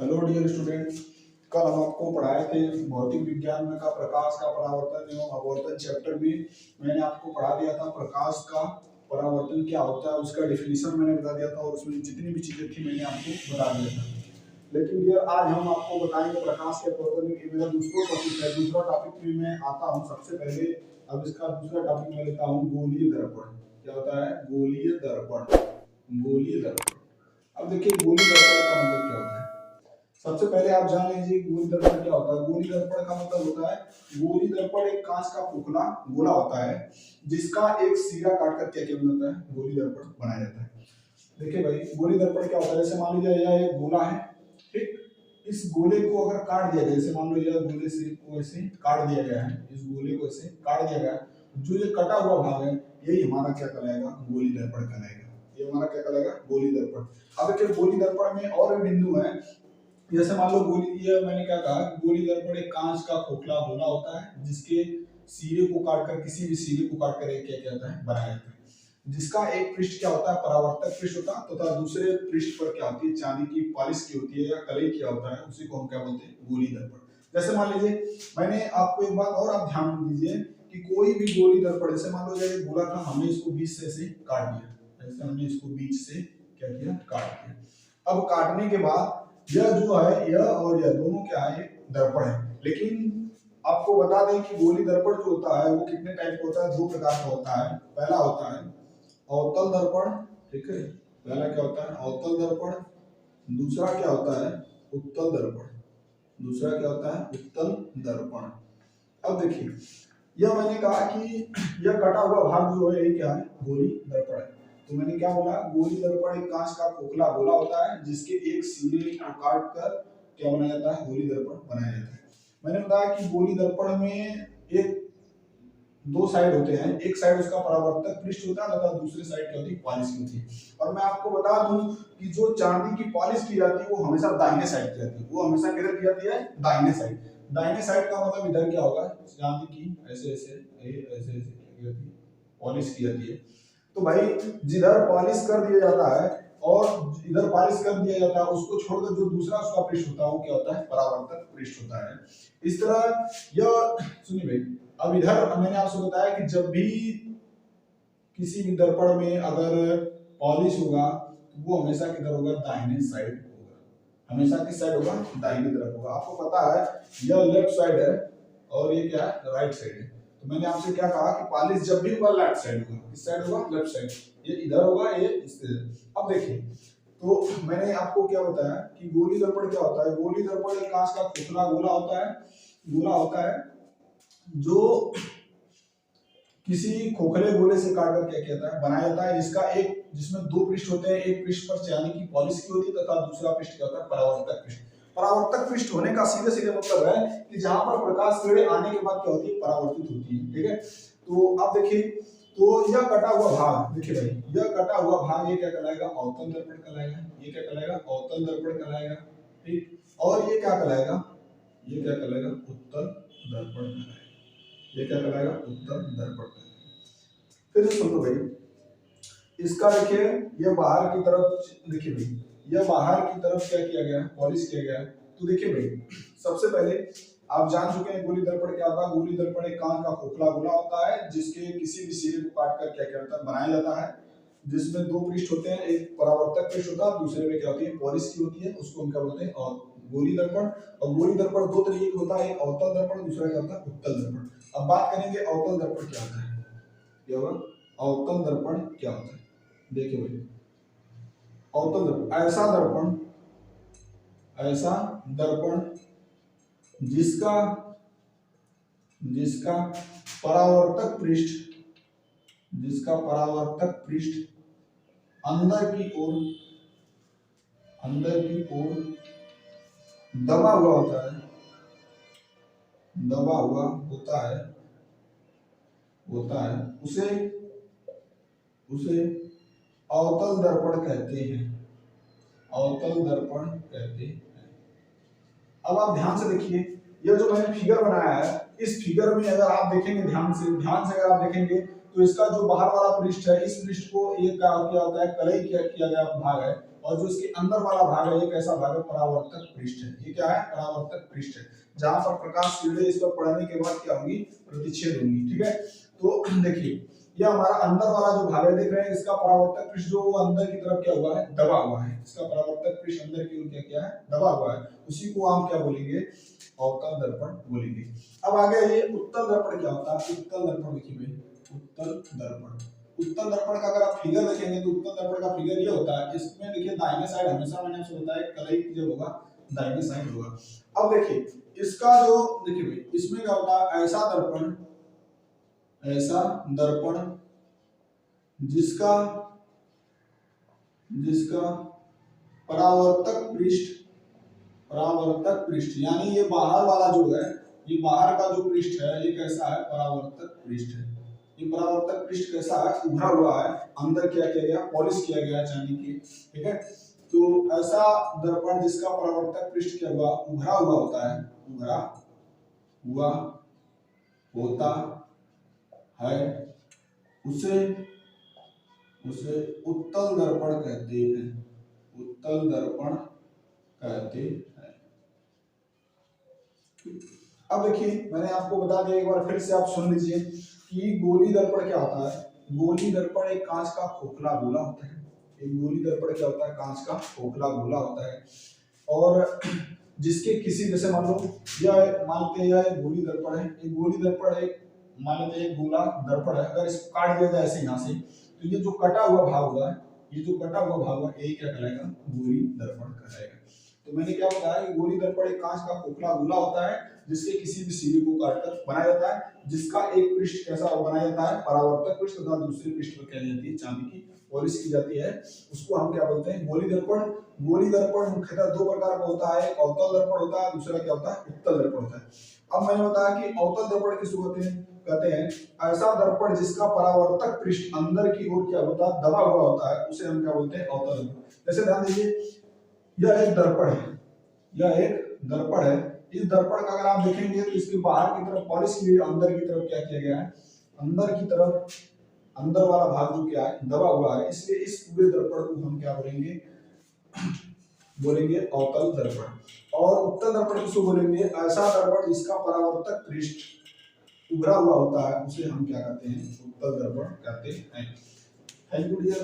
Hello dear student. कल हम आपको पढ़ाए थे भौतिक विज्ञान में का प्रकाश का परावर्तन एवं अपवर्तन चैप्टर में मैंने आपको पढ़ा दिया था प्रकाश का परावर्तन क्या होता है, उसका डेफिनेशन मैंने बता दिया था और उसमें जितनी भी चीजें थी मैंने आपको बता दिया था। लेकिन डियर आज हम आपको बताएंगे प्रकाश के अपवर्तन की मेरा दूसरा टॉपिक है। दूसरा टॉपिक में मैं आता हूँ सबसे पहले। अब इसका दूसरा टॉपिक मैं लेता हूँ गोलीय दर्पण। क्या होता है? गोलीय दर्पण। गोलीय दर्पण। अब देखिए गोलीय दर्पण का मतलब क्या होता है। सबसे पहले आप जान लीजिए गोली दर्पण क्या होता है। गोली दर्पण का मतलब होता है, गोली दर्पण एक कांच का खोखला गोला होता है जिसका एक सिरा काट कर क्या बनता है, गोली दर्पण बनाया जाता है। देखिए भाई, गोली दर्पण क्या होता है, जैसे मान लीजिए यह एक गोला है, ठीक। इस गोले को अगर काट दिया गया, जैसे मान लो यह गोले से को ऐसे काट दिया गया है, इस गोले को ऐसे काट दिया गया, जो ये कटा हुआ भाग है यही हमारा क्या कहलाएगा, गोली दर्पण कहलाएगा। ये हमारा क्या कहलाएगा, गोली दर्पण। अब देखिए गोली दर्पण में और भी बिंदु है। जैसे मान लो गोली, ये मैंने क्या कहा, गोली दर्पण एक कांच का खोखला गोला होता है जिसके सिरे को काटकर, किसी भी सिरे को काटकर एक क्या कहता है, बनाया जाता है। जिसका एक पृष्ठ क्या होता है, परावर्तक पृष्ठ होता है, तथा दूसरे पृष्ठ पर क्या होती है, चांदी की पॉलिश की होती है या कलई क्या होता है, उसी को हम क्या बोलते हैं, गोली दर्पण। जैसे मान लीजिए, मैंने आपको एक बात और आप ध्यान दीजिए कि कोई भी गोली दर्पण, जैसे मान लो जैसे गोला था, हमने इसको बीच से ऐसे काट दिया, ऐसे हमने इसको बीच से क्या किया, काट दिया। अब काटने के बाद यह जो है, यह और यह दोनों क्या है, दर्पण है। लेकिन आपको बता दें कि गोली दर्पण जो होता है वो कितने टाइप का होता है, दो प्रकार का होता है। पहला होता है अवतल दर्पण, ठीक है। पहला क्या होता है, अवतल दर्पण। दूसरा क्या होता है, उत्तल दर्पण। दूसरा क्या होता है, उत्तल दर्पण। अब देखिए, यह मैंने कहा कि यह कटा हुआ भाग जो है ये क्या है, गोली दर्पण है। तो मैंने क्या बोला, गोली दर्पण एक कांच का खोखला गोला होता है जिसके एक सिरे को काट कर क्या बनाया जाता है, गोली दर्पण बनाया जाता है। मैंने बताया कि गोली दर्पण में एक दो साइड होते हैं, एक साइड उसका परावर्तक पृष्ठ होता है तथा दूसरी साइड क्या होती है, पॉलिश की होती है। और मैं आपको बता दूं कि जो चांदी की पॉलिश की जाती है वो हमेशा दाहिने साइड की जाती है, वो हमेशा किधर की जाती है, दाहिने साइड। दाहिने साइड का मतलब इधर क्या होगा, चांदी की ऐसे ऐसे ऐसे ऐसे की जाती है, पॉलिश की जाती है। तो भाई जिधर पॉलिश कर दिया जाता है और इधर पॉलिश कर दिया जाता है, उसको छोड़कर जो दूसरा उसका पृष्ठ होता है वो क्या होता है, परावर्तक पृष्ठ होता है। इस तरह यह सुनिए भाई, अब इधर मैंने आपसे बताया कि जब भी किसी भी दर्पण में अगर पॉलिश होगा तो वो हमेशा किधर होगा, दाहिने साइड होगा। हमेशा किस साइड होगा, दाहिने तरफ होगा। आपको पता है यह लेफ्ट साइड है और ये क्या है, राइट साइड है। तो मैंने आपसे क्या कहा कि पॉलिश जब भी होगा लेफ्ट साइड होगा, किस साइड होगा, लेफ्ट साइड। ये इधर होगा, ये इस तरह। अब देखिए, तो मैंने आपको क्या बताया कि गोली दर्पण क्या होता है। गोली दर्पण एक कांच का खोखला गोला होता है, गोला होता है जो किसी खोखले गोले से काटकर क्या कहता है, बनाया जाता है, जिसका एक, जिसमें दो पृष्ठ होते हैं। एक पृष्ठ पर चांदी की पॉलिश की होती है तथा दूसरा पृष्ठ क्या होता है, परावर्तक पृष्ठ। परावर्तक पृष्ठ होने का सीधे सीधे मतलब है कि जहां पर प्रकाश किरणें आने के बाद क्या होती है, परावर्तित होती है, ठीक है। तो आप देखिए, तो यह कटा हुआ भाग, देखिए भाई, यह कटा हुआ भाग ये क्या कहलाएगा, अवतल दर्पण कहलाएगा। ये क्या कहलाएगा, अवतल दर्पण कहलाएगा, ठीक। और ये क्या कहलाएगा, ये क्या कहलाएगा, उत्तल दर्पण कहलाएगा। ये क्या कहलाएगा, उत्तल दर्पण। फिर सुनो भाई, इसका देखिए, ये बाहर की तरफ, देखिए भाई, ये बाहर की तरफ क्या किया गया है, पॉलिश किया गया है। तो देखिए भाई, सबसे पहले आप जान चुके हैं गोली दर्पण क्या होता है। गोली दर्पण एक कांच का खोखला गोला होता है जिसके किसी भी सिरे को काटकर क्या क्या होता है, बनाया जाता है, जिसमें दो पृष्ठ होते हैं। एक परावर्तक पृष्ठ होता है, दूसरे में क्या होती है, पॉलिश की होती है, उसको हम क्या बोलते हैं, और गोली दर्पण। और गोली दर्पण दो तरीके का होता है, एक अवतल दर्पण, दूसरा क्या होता है, उत्तल दर्पण। अब बात करेंगे अवतल दर्पण क्या होता है, क्या होगा, अवतल दर्पण क्या होता है। देखिए भाई, अवतल दर्पण ऐसा दर्पण, ऐसा दर्पण जिसका जिसका परावर्तक पृष्ठ, जिसका परावर्तक पृष्ठ अंदर की ओर, अंदर की ओर दबा हुआ होता है, दबा हुआ होता है, होता है, उसे उसे अवतल दर्पण कहते हैं, अवतल दर्पण कहते हैं। अब आप ध्यान से देखिए, यह जो मैंने फिगर बनाया है, इस फिगर में अगर आप देखेंगे ध्यान से अगर आप देखेंगे तो इसका जो बाहर वाला पृष्ठ है, इस पृष्ठ को ये क्या किया होता है, कलई किया गया भाग है, और जो इसके अंदर वाला भाग है ये कैसा भाग है, परावर्तक पृष्ठ है। ये क्या है, परावर्तक पृष्ठ है, जहां पर प्रकाश किरणें इस पर पड़ने के बाद क्या होंगी, प्रतिच्छेद होंगी। ठीक है, तो देखिए ये हमारा अंदर वाला जो भाग है, देख रहे हैं, इसका परावर्तक पृष्ठ जो अंदर की तरफ क्या हुआ है, दबा हुआ है। इसका परावर्तक पृष्ठ अंदर की ओर क्या किया है, दबा हुआ है। उसी को हम क्या बोलेंगे, अवतल दर्पण बोलेंगे। अब आगे ये उत्तल दर्पण क्या होता है, उत्तल दर्पण देखिए भाई, उत्तल दर्पण, उत्तल दर्पण का अगर आप फिगर देखेंगे तो उत्तल दर्पण का फिगर ये होता है, इसमें देखिए दाहिने साइड हमेशा, मैंने आपसे बताया कलई जो होगा दाहिने साइड होगा। अब देखिए इसका जो, देखिए भाई इसमें क्या होता है, ऐसा दर्पण, ऐसा दर्पण जिसका जिसका परावर्तक पृष्ठ, परावर्तक पृष्ठ यानी ये बाहर वाला जो है, ये बाहर का जो पृष्ठ है ये कैसा है, परावर्तक पृष्ठ है। ये परावर्तक पृष्ठ कैसा है, उभरा हुआ है, अंदर क्या किया गया, पॉलिश किया गया चांदी की। ठीक है, तो ऐसा दर्पण जिसका परावर्तक पृष्ठ क्या हुआ, उभरा हुआ होता है, उभरा हुआ होता है, उसे उसे उत्तल दर्पण कहते हैं, उत्तल दर्पण कहते हैं। अब देखिए मैंने आपको बता दिया, एक बार फिर से आप सुन लीजिए कि गोली दर्पण क्या होता है। गोली दर्पण एक कांच का खोखला गोला होता है। एक गोली दर्पण क्या होता है, कांच का खोखला गोला होता है, और जिसके किसी, जैसे मान लो यह, मानते हैं यह गोली दर्पण है, एक गोली दर्पण एक, मान लेते हैं एक गोला दर्पण है, अगर इसको काट दिया जाए ऐसे यहाँ से, तो ये जो कटा हुआ भाग होगा, ये जो कटा हुआ भाग होगा, यही क्या कहलाएगा, गोली दर्पण कहलाएगा। तो मैंने क्या बताया कि गोली दर्पण एक कांच का खोखला गोला होता है, जिसके किसी भी सिरे को काटकर बनाया जाता है, जिसका एक पृष्ठ कैसा बनाया जाता है, परावर्तक पृष्ठ, तथा दूसरे पृष्ठ पर क्या जाती है, चांदी की पॉलिश की जाती है, उसको हम क्या बोलते हैं, गोली दर्पण। गोली दर्पण मुख्यतः दो प्रकार का होता है, एक अवतल दर्पण होता है, दूसरा क्या होता है, उत्तल दर्पण होता है। अब मैंने बताया कि अवतल दर्पण किसको कहते हैं, कहते हैं ऐसा दर्पण जिसका परावर्तक पृष्ठ अंदर की ओर क्या होता है, दबा हुआ होता है, उसे हम क्या बोलते हैं, अवतल दर्पण। जैसे ध्यान दीजिए, यह एक दर्पण है, यह एक दर्पण है। इस दर्पण का अगर आप देखेंगे तो इसके बाहर की तरफ पॉलिश की, अंदर की तरफ क्या किया गया है, अंदर की तरफ, अंदर वाला भाग जो क्या है, दबा हुआ है, इसलिए इस पूरे दर्पण को हम क्या बोलेंगे, बोलेंगे अवतल दर्पण। और उत्तल दर्पण किसको बोलेंगे, ऐसा दर्पण जिसका परावर्तक पृष्ठ उभरा हुआ होता है, उसे हम क्या कहते हैं, उत्तल दर्पण कहते हैं। Thank you dear.